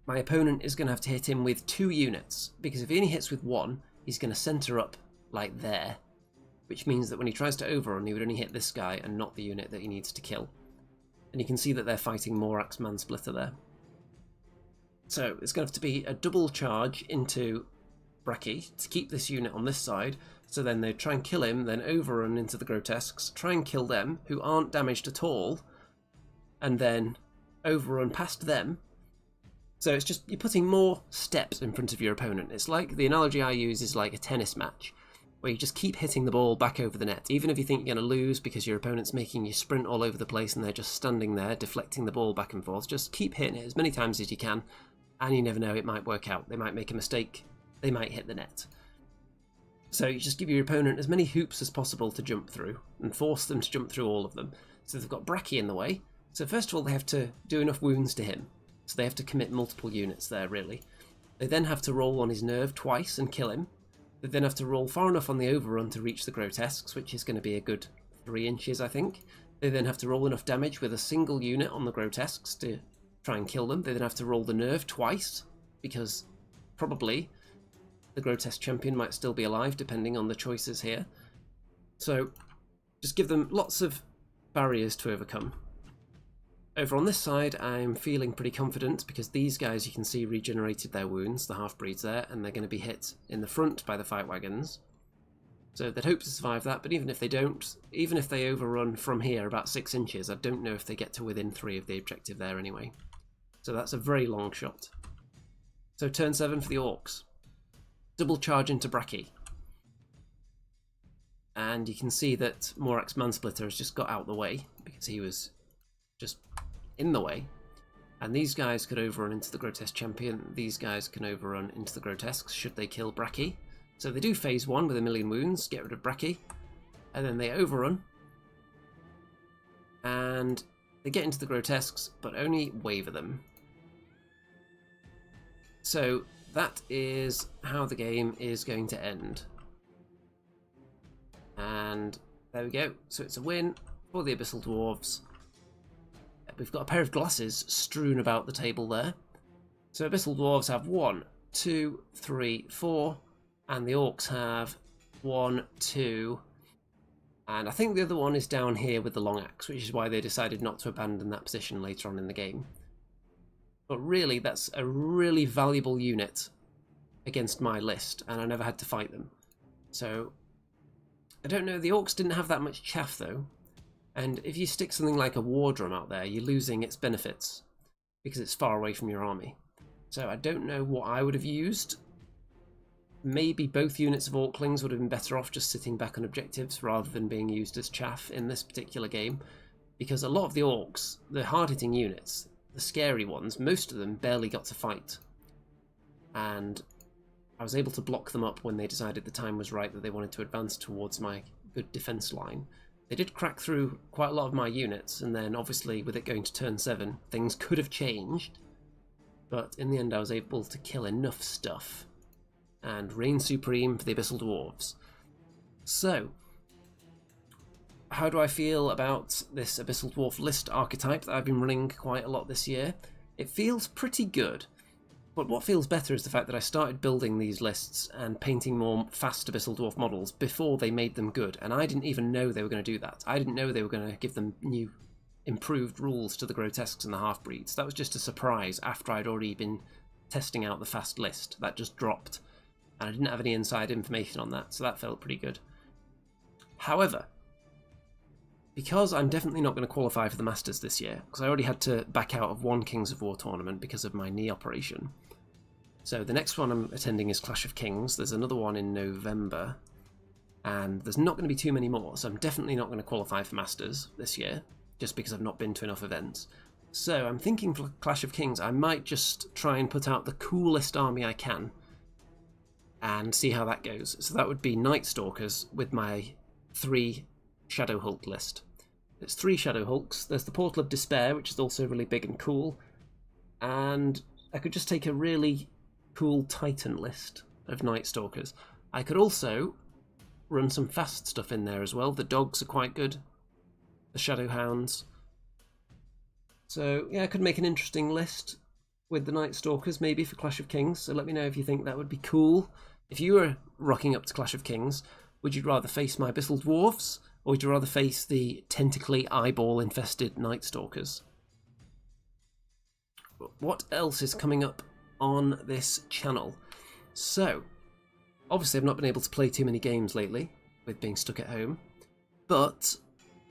my opponent is going to have to hit him with 2 units, because if he only hits with 1, he's going to centre up like there, which means that when he tries to overrun, he would only hit this guy and not the unit that he needs to kill. And you can see that they're fighting Morax Mansplitter there. So it's going to have to be a double charge into Bracky to keep this unit on this side, so then they try and kill him, then overrun into the grotesques, try and kill them, who aren't damaged at all, and then overrun past them. So it's just, you're putting more steps in front of your opponent. It's like, the analogy I use is like a tennis match, where you just keep hitting the ball back over the net. Even if you think you're going to lose because your opponent's making you sprint all over the place and they're just standing there deflecting the ball back and forth, just keep hitting it as many times as you can, and you never know, it might work out. They might make a mistake, they might hit the net. So you just give your opponent as many hoops as possible to jump through, and force them to jump through all of them. So they've got Bracky in the way, so first of all they have to do enough wounds to him, so they have to commit multiple units there really. They then have to roll on his nerve twice and kill him. They then have to roll far enough on the overrun to reach the grotesques, which is going to be a good 3 inches I think. They then have to roll enough damage with a single unit on the grotesques to try and kill them. They then have to roll the nerve twice, because probably the grotesque champion might still be alive depending on the choices here. So just give them lots of barriers to overcome. Over on this side, I'm feeling pretty confident because these guys, you can see, regenerated their wounds, the half-breeds there, and they're going to be hit in the front by the fight wagons. So they'd hope to survive that, but even if they don't, even if they overrun from here about 6 inches, I don't know if they get to within 3 of the objective there anyway. So that's a very long shot. So turn 7 for the Orcs. Double charge into Bracky. And you can see that Morax Mansplitter has just got out the way because he was just in the way. And these guys could overrun into the Grotesque Champion. These guys can overrun into the Grotesques should they kill Bracky. So they do phase 1 with 1,000,000 wounds, get rid of Bracky. And then they overrun. And they get into the Grotesques, but only waver them. So that is how the game is going to end. And there we go. So it's a win for the Abyssal Dwarfs. We've got a pair of glasses strewn about the table there. So Abyssal Dwarves have 1, 2, 3, 4, and the Orcs have 1, 2, and I think the other one is down here with the long axe, which is why they decided not to abandon that position later on in the game. But really, that's a really valuable unit against my list, and I never had to fight them. So I don't know, the Orcs didn't have that much chaff though. And if you stick something like a war drum out there, you're losing its benefits because it's far away from your army. So I don't know what I would have used. Maybe both units of Orclings would have been better off just sitting back on objectives rather than being used as chaff in this particular game. Because a lot of the Orcs, the hard-hitting units, the scary ones, most of them barely got to fight. And I was able to block them up when they decided the time was right that they wanted to advance towards my good defense line. They did crack through quite a lot of my units, and then obviously with it going to turn 7, things could have changed. But in the end I was able to kill enough stuff and reign supreme for the Abyssal Dwarves. So, how do I feel about this Abyssal Dwarf list archetype that I've been running quite a lot this year? It feels pretty good. But what feels better is the fact that I started building these lists and painting more fast Abyssal Dwarf models before they made them good, and I didn't even know they were going to do that. I didn't know they were going to give them new, improved rules to the Grotesques and the Half-Breeds. That was just a surprise after I'd already been testing out the fast list. That just dropped, and I didn't have any inside information on that, so that felt pretty good. However, because I'm definitely not going to qualify for the Masters this year, because I already had to back out of one Kings of War tournament because of my knee operation. So the next one I'm attending is Clash of Kings. There's another one in November, and there's not going to be too many more, so I'm definitely not going to qualify for Masters this year, just because I've not been to enough events. So I'm thinking for Clash of Kings, I might just try and put out the coolest army I can, and see how that goes. So that would be Night Stalkers with my 3 Shadow Hulk list. There's 3 Shadow Hulks. There's the Portal of Despair, which is also really big and cool, and I could just take a really cool Titan list of Night Stalkers. I could also run some fast stuff in there as well. The dogs are quite good, the Shadow Hounds. So yeah, I could make an interesting list with the Night Stalkers maybe for Clash of Kings, so let me know if you think that would be cool. If you were rocking up to Clash of Kings, would you rather face my Abyssal Dwarfs, or would you rather face the tentacly eyeball-infested Night Stalkers? What else is coming up on this channel? So, obviously I've not been able to play too many games lately, with being stuck at home, but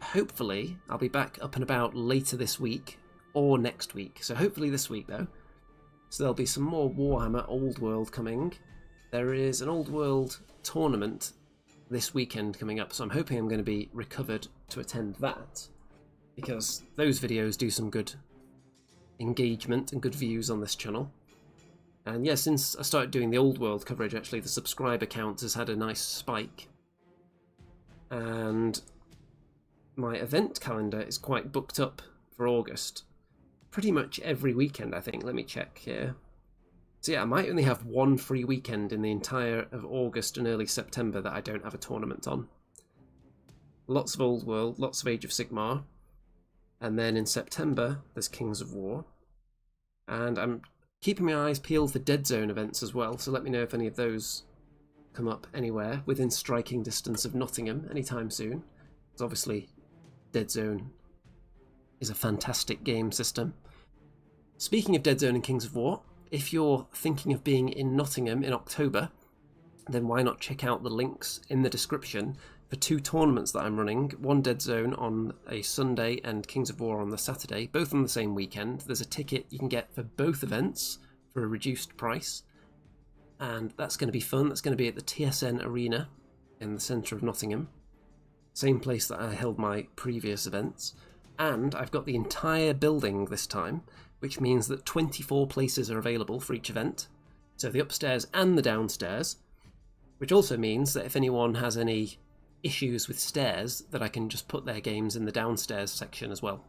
hopefully I'll be back up and about later this week, or next week. So hopefully this week though. So there'll be some more Warhammer Old World coming. There is an Old World tournament this weekend coming up, so I'm hoping I'm going to be recovered to attend that, because those videos do some good engagement and good views on this channel. And yeah, since I started doing the Old World coverage, actually the subscriber count has had a nice spike, and my event calendar is quite booked up for August. Pretty much every weekend, I think. Let me check here. So yeah, I might only have one free weekend in the entire of August and early September that I don't have a tournament on. Lots of Old World, lots of Age of Sigmar, and then in September there's Kings of War. And I'm keeping my eyes peeled for Deadzone events as well, so let me know if any of those come up anywhere within striking distance of Nottingham anytime soon. Because obviously Deadzone is a fantastic game system. Speaking of Deadzone and Kings of War, if you're thinking of being in Nottingham in October, then why not check out the links in the description for 2 tournaments that I'm running. One Deadzone on a Sunday and Kings of War on the Saturday, both on the same weekend. There's a ticket you can get for both events for a reduced price, and that's going to be fun. That's going to be at the TSN Arena in the centre of Nottingham, same place that I held my previous events. And I've got the entire building this time, which means that 24 places are available for each event, so the upstairs and the downstairs, which also means that if anyone has any issues with stairs, that I can just put their games in the downstairs section as well.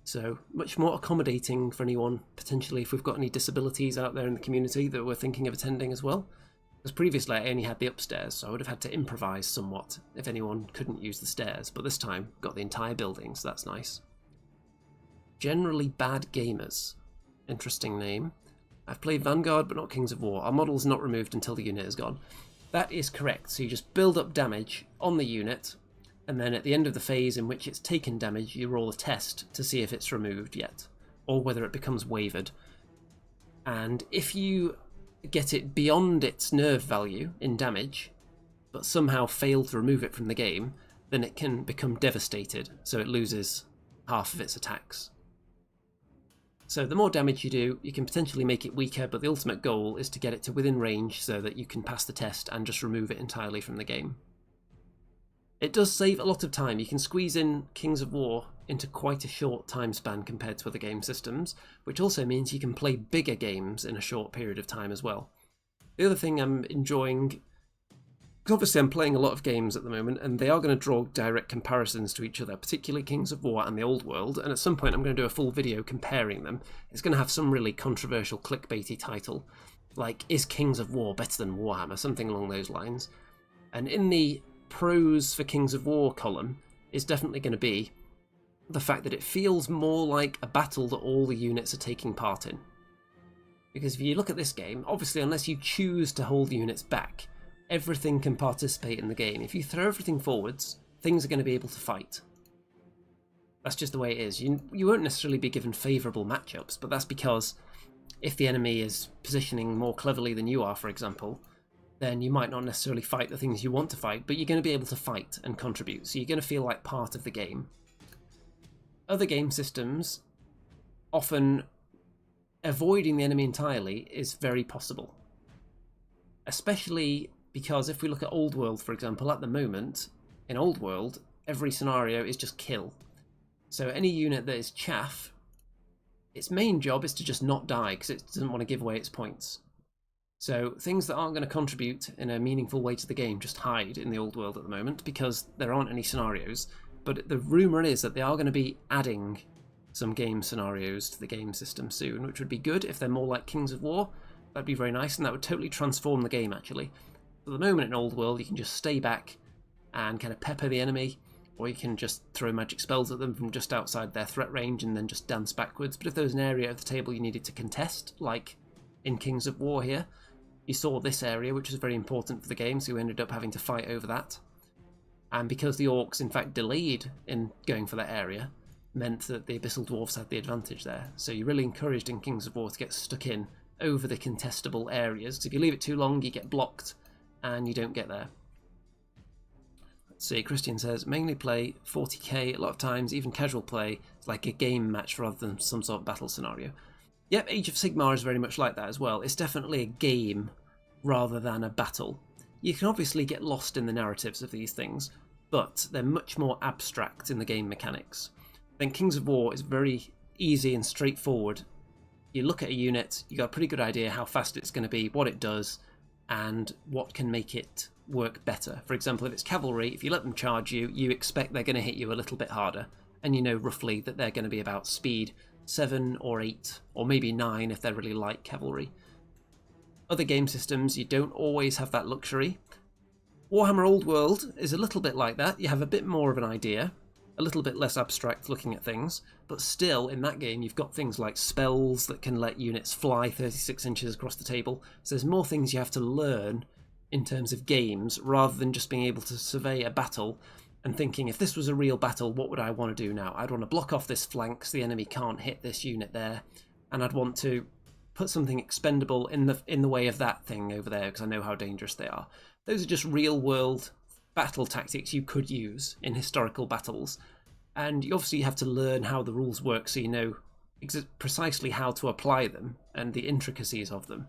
So much more accommodating for anyone, potentially if we've got any disabilities out there in the community that were thinking of attending as well. Because previously I only had the upstairs, so I would have had to improvise somewhat if anyone couldn't use the stairs, but this time got the entire building, so that's nice. Generally Bad Gamers. Interesting name. I've played Vanguard but not Kings of War. Our model's not removed until the unit is gone. That is correct, so you just build up damage on the unit, and then at the end of the phase in which it's taken damage, you roll a test to see if it's removed yet, or whether it becomes wavered. And if you get it beyond its nerve value in damage, but somehow fail to remove it from the game, then it can become devastated, so it loses half of its attacks. So the more damage you do, you can potentially make it weaker, but the ultimate goal is to get it to within range so that you can pass the test and just remove it entirely from the game. It does save a lot of time. You can squeeze in Kings of War into quite a short time span compared to other game systems, which also means you can play bigger games in a short period of time as well. The other thing I'm enjoying, because obviously I'm playing a lot of games at the moment, and they are going to draw direct comparisons to each other, particularly Kings of War and the Old World, and at some point I'm going to do a full video comparing them. It's going to have some really controversial clickbaity title, like, is Kings of War better than Warhammer? Something along those lines. And in the pros for Kings of War column is definitely going to be the fact that it feels more like a battle that all the units are taking part in. Because if you look at this game, obviously unless you choose to hold units back, everything can participate in the game. If you throw everything forwards, things are going to be able to fight. That's just the way it is. You won't necessarily be given favourable matchups, but that's because if the enemy is positioning more cleverly than you are, for example, then you might not necessarily fight the things you want to fight, but you're going to be able to fight and contribute, so you're going to feel like part of the game. Other game systems, often avoiding the enemy entirely is very possible. Especially because if we look at Old World, for example, at the moment, in Old World, every scenario is just kill. So any unit that is chaff, its main job is to just not die, because it doesn't want to give away its points. So things that aren't going to contribute in a meaningful way to the game just hide in the Old World at the moment, because there aren't any scenarios. But the rumour is that they are going to be adding some game scenarios to the game system soon, which would be good if they're more like Kings of War. That'd be very nice, and that would totally transform the game, actually. At the moment in Old World, you can just stay back and kind of pepper the enemy, or you can just throw magic spells at them from just outside their threat range and then just dance backwards. But if there was an area of the table you needed to contest, like in Kings of War here, you saw this area, which was very important for the game, so you ended up having to fight over that. And because the Orcs, in fact, delayed in going for that area, meant that the Abyssal Dwarfs had the advantage there. So you're really encouraged in Kings of War to get stuck in over the contestable areas. So if you leave it too long, you get blocked, and you don't get there. Let's see, Christian says, mainly play 40k a lot of times, even casual play, it's like a game match rather than some sort of battle scenario. Yep, Age of Sigmar is very much like that as well. It's definitely a game rather than a battle. You can obviously get lost in the narratives of these things, but they're much more abstract in the game mechanics. Then Kings of War is very easy and straightforward. You look at a unit, you got a pretty good idea how fast it's going to be, what it does, and what can make it work better. For example, if it's cavalry, if you let them charge you, you expect they're going to hit you a little bit harder, and you know roughly that they're going to be about speed 7 or 8, or maybe 9 if they're really light cavalry. Other game systems, you don't always have that luxury. Warhammer Old World is a little bit like that. You have a bit more of an idea, a little bit less abstract looking at things, but still in that game you've got things like spells that can let units fly 36 inches across the table, so there's more things you have to learn in terms of games rather than just being able to survey a battle and thinking, if this was a real battle, what would I want to do now? I'd want to block off this flank so the enemy can't hit this unit there, and I'd want to put something expendable in the way of that thing over there because I know how dangerous they are. Those are just real-world battle tactics you could use in historical battles, and you obviously have to learn how the rules work so you know precisely how to apply them and the intricacies of them.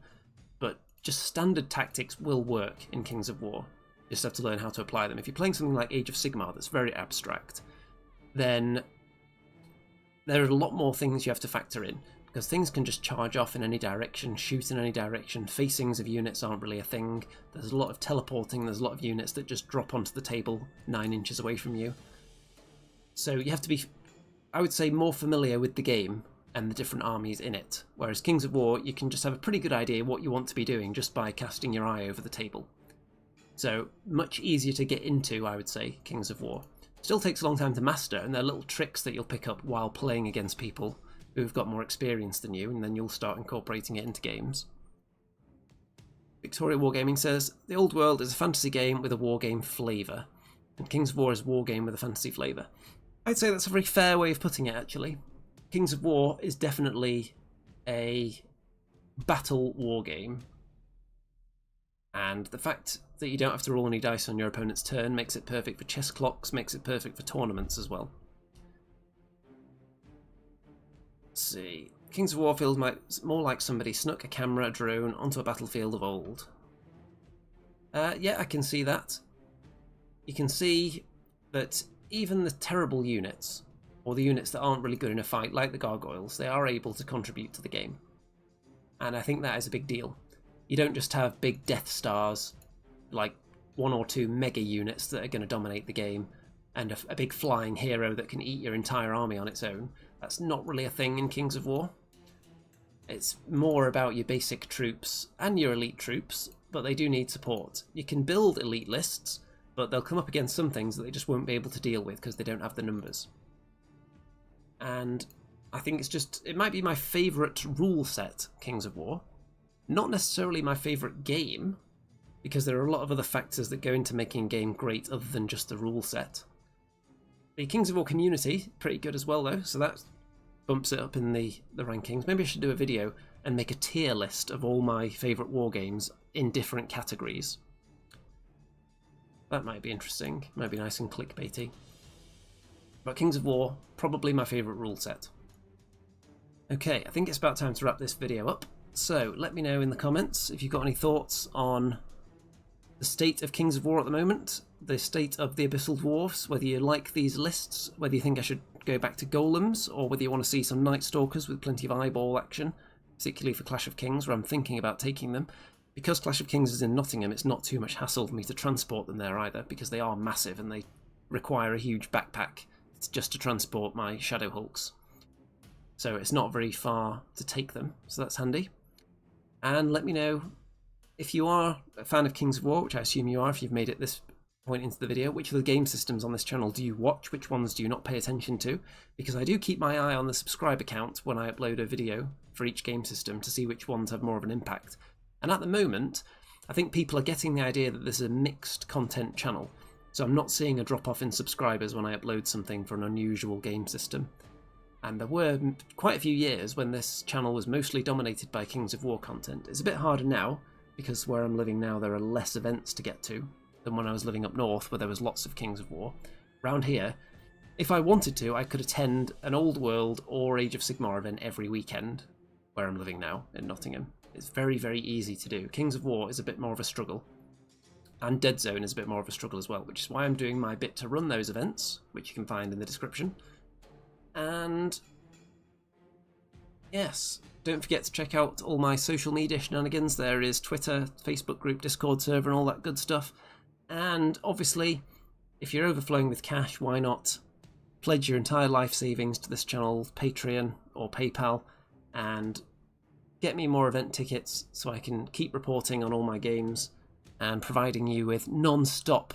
But just standard tactics will work in Kings of War. You just have to learn how to apply them. If you're playing something like Age of Sigmar that's very abstract, then there are a lot more things you have to factor in, because things can just charge off in any direction, shoot in any direction, facings of units aren't really a thing, there's a lot of teleporting, there's a lot of units that just drop onto the table 9 inches away from you. So you have to be, I would say, more familiar with the game and the different armies in it, whereas Kings of War, you can just have a pretty good idea what you want to be doing just by casting your eye over the table. So much easier to get into, I would say, Kings of War. Still takes a long time to master, and there are little tricks that you'll pick up while playing against people who've got more experience than you, and then you'll start incorporating it into games. Victoria Wargaming says, the Old World is a fantasy game with a wargame flavour, and Kings of War is a wargame with a fantasy flavour. I'd say that's a very fair way of putting it, actually. Kings of War is definitely a battle wargame, and the fact that you don't have to roll any dice on your opponent's turn makes it perfect for chess clocks, makes it perfect for tournaments as well. Let's see. Kings of War feels more like somebody snuck a camera drone onto a battlefield of old. Yeah, I can see that. You can see that even the terrible units, or the units that aren't really good in a fight, like the gargoyles, they are able to contribute to the game. And I think that is a big deal. You don't just have big Death Stars, like 1 or 2 mega units that are going to dominate the game, and a big flying hero that can eat your entire army on its own. That's not really a thing in Kings of War. It's more about your basic troops and your elite troops, but they do need support. You can build elite lists, but they'll come up against some things that they just won't be able to deal with because they don't have the numbers. And I think it might be my favourite rule set, Kings of War. Not necessarily my favourite game, because there are a lot of other factors that go into making a game great other than just the rule set. The Kings of War community, pretty good as well though, so that bumps it up in the rankings. Maybe I should do a video and make a tier list of all my favourite war games in different categories. That might be interesting, might be nice and clickbaity. But Kings of War, probably my favourite rule set. Okay, I think it's about time to wrap this video up. So let me know in the comments if you've got any thoughts on the state of Kings of War at the moment, the state of the Abyssal Dwarfs, whether you like these lists, whether you think I should go back to golems, or whether you want to see some Night Stalkers with plenty of eyeball action, particularly for Clash of Kings, where I'm thinking about taking them. Because Clash of Kings is in Nottingham, it's not too much hassle for me to transport them there either, because they are massive and they require a huge backpack just to transport my Shadow Hulks. So it's not very far to take them, so that's handy. And let me know if you are a fan of Kings of War, which I assume you are if you've made it this point into the video, which of the game systems on this channel do you watch, which ones do you not pay attention to, because I do keep my eye on the subscribe account when I upload a video for each game system to see which ones have more of an impact. And at the moment, I think people are getting the idea that this is a mixed content channel, so I'm not seeing a drop off in subscribers when I upload something for an unusual game system. And there were quite a few years when this channel was mostly dominated by Kings of War content. It's a bit harder now, because where I'm living now there are less events to get to than when I was living up north where there was lots of Kings of War. Round here, if I wanted to, I could attend an Old World or Age of Sigmar event every weekend where I'm living now in Nottingham. It's very, very easy to do. Kings of War is a bit more of a struggle. And Deadzone is a bit more of a struggle as well, which is why I'm doing my bit to run those events, which you can find in the description. And yes, don't forget to check out all my social media shenanigans. There is Twitter, Facebook group, Discord server, and all that good stuff. And obviously, if you're overflowing with cash, why not pledge your entire life savings to this channel, Patreon or PayPal, and get me more event tickets so I can keep reporting on all my games and providing you with non-stop,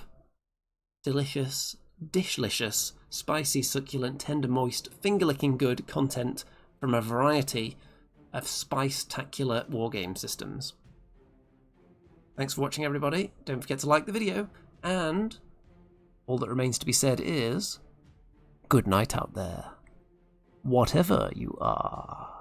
delicious, dishlicious, spicy, succulent, tender, moist, finger-licking good content from a variety of spice-tacular wargame systems. Thanks for watching, everybody. Don't forget to like the video, and All that remains to be said is, good night out there, whatever you are.